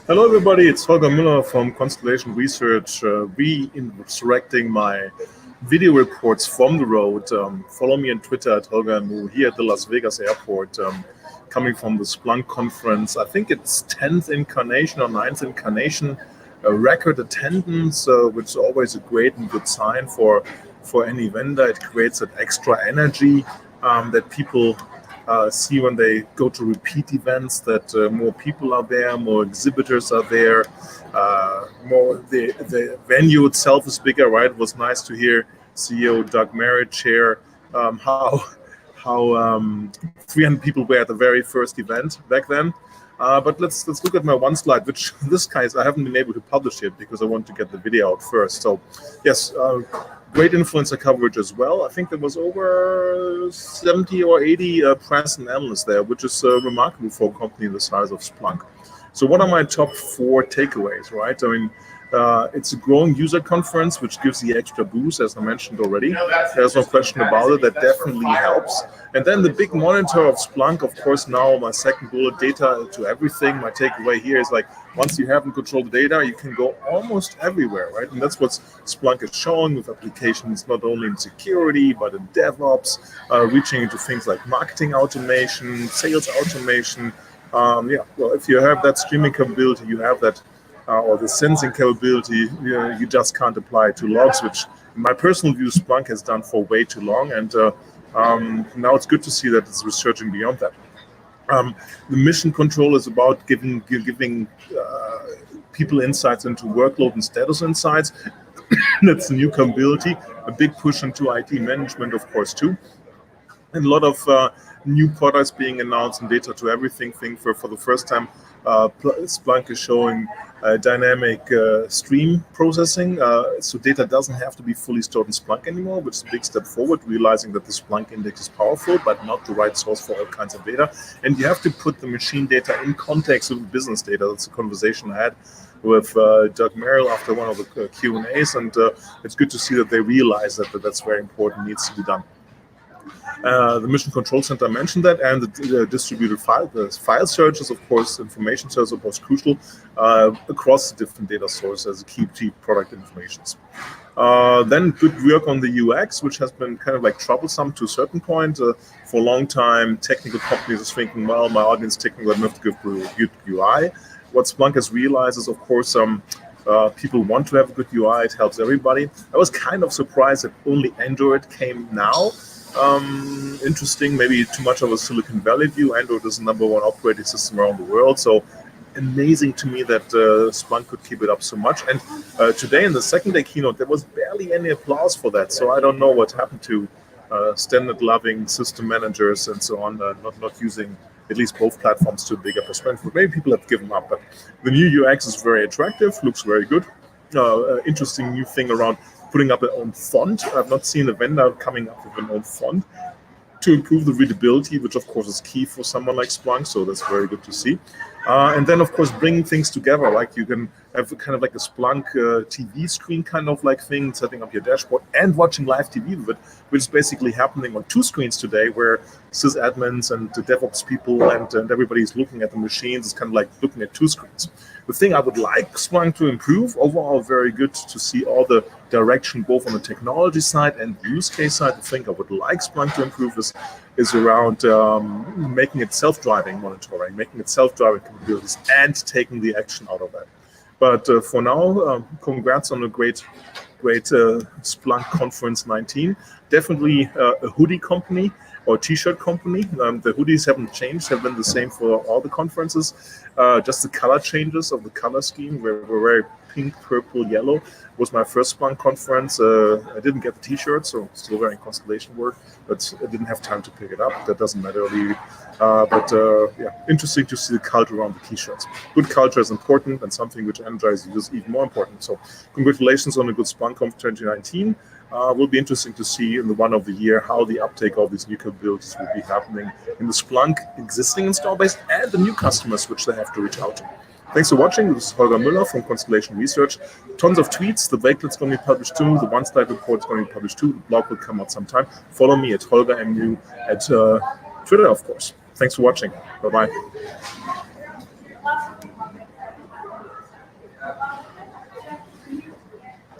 Hello, everybody. It's Holger Mueller from Constellation Research, redirecting my video reports from the road. Follow me on Twitter at Holger Mu here at the Las Vegas airport, coming from the Splunk Conference. I think it's 10th incarnation or 9th incarnation, a record attendance, which is always a great and good sign for any vendor. It creates that extra energy that people see when they go to repeat events, that more people are there, more exhibitors are there, more the venue itself is bigger, right? It was nice to hear CEO Doug Merritt share how 300 people were at the very first event back then. But let's look at my one slide, which in this case I haven't been able to publish yet because I want to get the video out first. So yes, great influencer coverage as well. I think there was over 70 or 80 press and analysts there, which is remarkable for a company the size of Splunk. So what are my top 4 takeaways, right? I mean, it's a growing user conference, which gives the extra boost, as I mentioned already. There's no question about it. That definitely helps. And then the big monitor of Splunk, of course, now my second bullet, data to everything. My takeaway here is like, once you have and control the data, you can go almost everywhere, right? And that's what Splunk is showing with applications, not only in security, but in DevOps, reaching into things like marketing automation, sales automation. Yeah, well, if you have that streaming capability, you have that, or the sensing capability, you just can't apply it to logs, which in my personal view, Splunk has done for way too long. And now it's good to see that it's researching beyond that. The mission control is about giving people insights into workload and status insights. That's a new capability, a big push into IT management, of course, too. And a lot of new products being announced and data to everything thing for the first time. Splunk is showing dynamic stream processing, so data doesn't have to be fully stored in Splunk anymore, which is a big step forward, realizing that the Splunk index is powerful, but not the right source for all kinds of data. And you have to put the machine data in context with business data. That's a conversation I had with Doug Merrill after one of the Q&As, and it's good to see that they realize that that's very important, needs to be done. The Mission Control Center, I mentioned that, and the distributed file searches, of course, information search was crucial across different data sources as a key product informations. Then good work on the UX, which has been kind of like troublesome to a certain point. For a long time, technical companies are thinking, well, my audience technical, I have to give good UI. What Splunk has realized is, of course, people want to have a good UI. It helps everybody. I was kind of surprised that only Android came now. Interesting, maybe too much of a Silicon Valley view. Android is the #1 operating system around the world, so amazing to me that Splunk could keep it up so much. And today in the second day keynote, there was barely any applause for that, so I don't know what happened to standard-loving system managers and so on, not using at least both platforms to a bigger perspective. Maybe people have given up, but the new UX is very attractive, looks very good. Interesting new thing around putting up their own font. I've not seen a vendor coming up with an own font to improve the readability, which of course is key for someone like Splunk, so that's very good to see. And then of course bringing things together, like you can have kind of like a Splunk TV screen kind of like thing, setting up your dashboard and watching live TV with it, which is basically happening on 2 screens today, where sysadmins and the DevOps people and everybody's looking at the machines. It's kind of like looking at 2 screens. The thing I would like Splunk to improve, overall very good to see all the direction both on the technology side and use case side. The thing I would like Splunk to improve is around making it self-driving monitoring, making it self-driving capabilities, and taking the action out of that. But for now, congrats on a great Splunk Conference 19. Definitely a hoodie company or t-shirt company. The hoodies haven't changed, have been the same for all the conferences. Just the color changes of the color scheme were very pink, purple, yellow. Was my first Splunk conference. I didn't get the t-shirt, so still wearing Constellation work, but I didn't have time to pick it up. That doesn't matter really. Yeah, interesting to see the culture around the t-shirts. Good culture is important, and something which energizes you is even more important. So congratulations on a good Splunk Conf 2019. Will be interesting to see in the one of the year how the uptake of these new capabilities will be happening in the Splunk existing install base and the new customers which they have to reach out to. Thanks for watching. This is Holger Mueller from Constellation Research. Tons of tweets. The Wakelet's going to be published too. The one-slide report is going to be published too. The blog will come out sometime. Follow me at HolgerMU at Twitter, of course. Thanks for watching. Bye-bye.